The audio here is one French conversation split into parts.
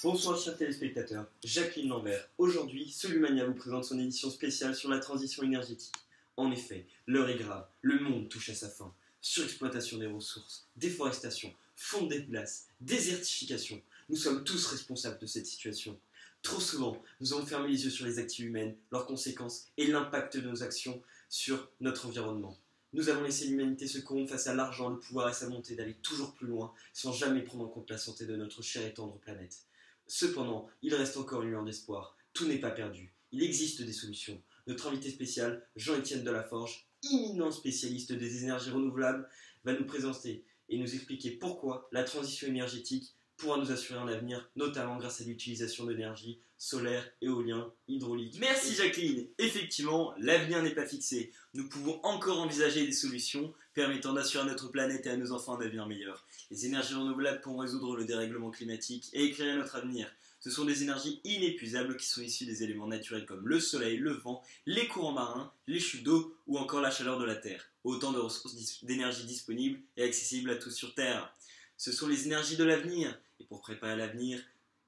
Bonsoir chers téléspectateurs, Jacqueline Lambert. Aujourd'hui, Solumania vous présente son édition spéciale sur la transition énergétique. En effet, l'heure est grave, le monde touche à sa fin. Surexploitation des ressources, déforestation, fonte des glaces, désertification. Nous sommes tous responsables de cette situation. Trop souvent, nous avons fermé les yeux sur les activités humaines, leurs conséquences et l'impact de nos actions sur notre environnement. Nous avons laissé l'humanité se corrompre face à l'argent, le pouvoir et sa volonté d'aller toujours plus loin, sans jamais prendre en compte la santé de notre chère et tendre planète. Cependant, il reste encore une lueur d'espoir. Tout n'est pas perdu. Il existe des solutions. Notre invité spécial, Jean-Étienne Delaforge, éminent spécialiste des énergies renouvelables, va nous présenter et nous expliquer pourquoi la transition énergétique pourra nous assurer un avenir, notamment grâce à l'utilisation d'énergie solaire, éolien, hydraulique. Merci Jacqueline. Effectivement, l'avenir n'est pas fixé. Nous pouvons encore envisager des solutions permettant d'assurer à notre planète et à nos enfants un avenir meilleur. Les énergies renouvelables pourront résoudre le dérèglement climatique et éclairer notre avenir. Ce sont des énergies inépuisables qui sont issues des éléments naturels comme le soleil, le vent, les courants marins, les chutes d'eau ou encore la chaleur de la Terre. Autant de ressources d'énergie disponibles et accessibles à tous sur Terre. Ce sont les énergies de l'avenir. Et pour préparer l'avenir,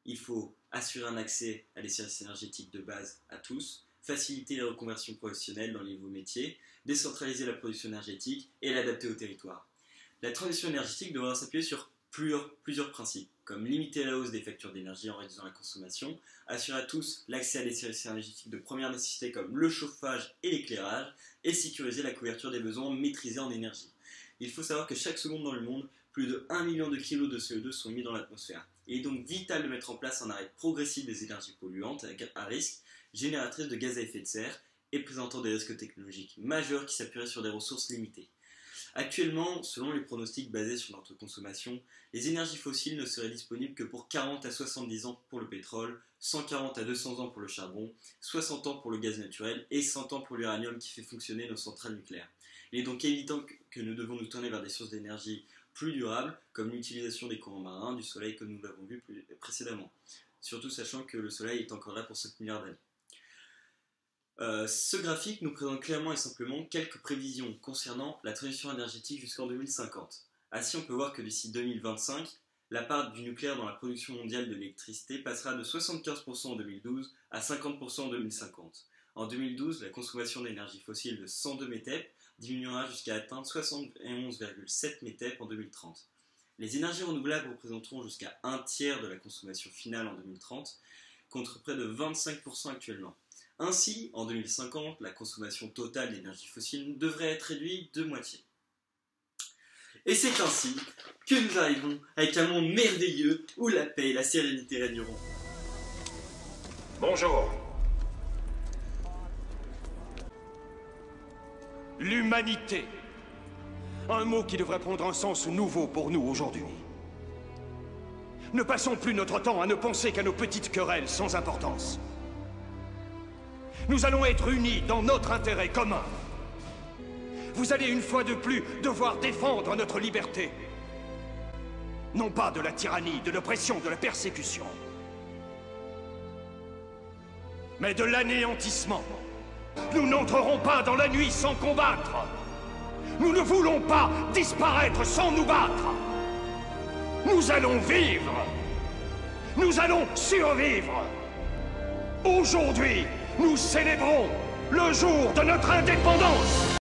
il faut assurer un accès à des services énergétiques de base à tous, faciliter les reconversions professionnelles dans les nouveaux métiers, décentraliser la production énergétique et l'adapter au territoire. La transition énergétique devra s'appuyer sur plusieurs principes, comme limiter la hausse des factures d'énergie en réduisant la consommation, assurer à tous l'accès à des services énergétiques de première nécessité comme le chauffage et l'éclairage, et sécuriser la couverture des besoins maîtrisés en énergie. Il faut savoir que chaque seconde dans le monde, plus de 1 million de kilos de CO2 sont émis dans l'atmosphère. Il est donc vital de mettre en place un arrêt progressif des énergies polluantes à risque, génératrices de gaz à effet de serre et présentant des risques technologiques majeurs qui s'appuieraient sur des ressources limitées. Actuellement, selon les pronostics basés sur notre consommation, les énergies fossiles ne seraient disponibles que pour 40 à 70 ans pour le pétrole, 140 à 200 ans pour le charbon, 60 ans pour le gaz naturel et 100 ans pour l'uranium qui fait fonctionner nos centrales nucléaires. Il est donc évident que nous devons nous tourner vers des sources d'énergie plus durables, comme l'utilisation des courants marins, du soleil comme nous l'avons vu précédemment. Surtout sachant que le soleil est encore là pour 5 milliards d'années. Ce graphique nous présente clairement et simplement quelques prévisions concernant la transition énergétique jusqu'en 2050. Ainsi, on peut voir que d'ici 2025, la part du nucléaire dans la production mondiale de l'électricité passera de 75% en 2012 à 50% en 2050. En 2012, la consommation d'énergie fossile de 102 MTEP diminuera jusqu'à atteindre 71,7 MTEP en 2030. Les énergies renouvelables représenteront jusqu'à un tiers de la consommation finale en 2030, contre près de 25% actuellement. Ainsi, en 2050, la consommation totale d'énergie fossile devrait être réduite de moitié. Et c'est ainsi que nous arrivons avec un monde merveilleux où la paix et la sérénité régneront. Bonjour. L'humanité. Un mot qui devrait prendre un sens nouveau pour nous aujourd'hui. Ne passons plus notre temps à ne penser qu'à nos petites querelles sans importance. Nous allons être unis dans notre intérêt commun. Vous allez une fois de plus devoir défendre notre liberté. Non pas de la tyrannie, de l'oppression, de la persécution, mais de l'anéantissement. Nous n'entrerons pas dans la nuit sans combattre. Nous ne voulons pas disparaître sans nous battre. Nous allons vivre. Nous allons survivre. Aujourd'hui, nous célébrons le jour de notre indépendance.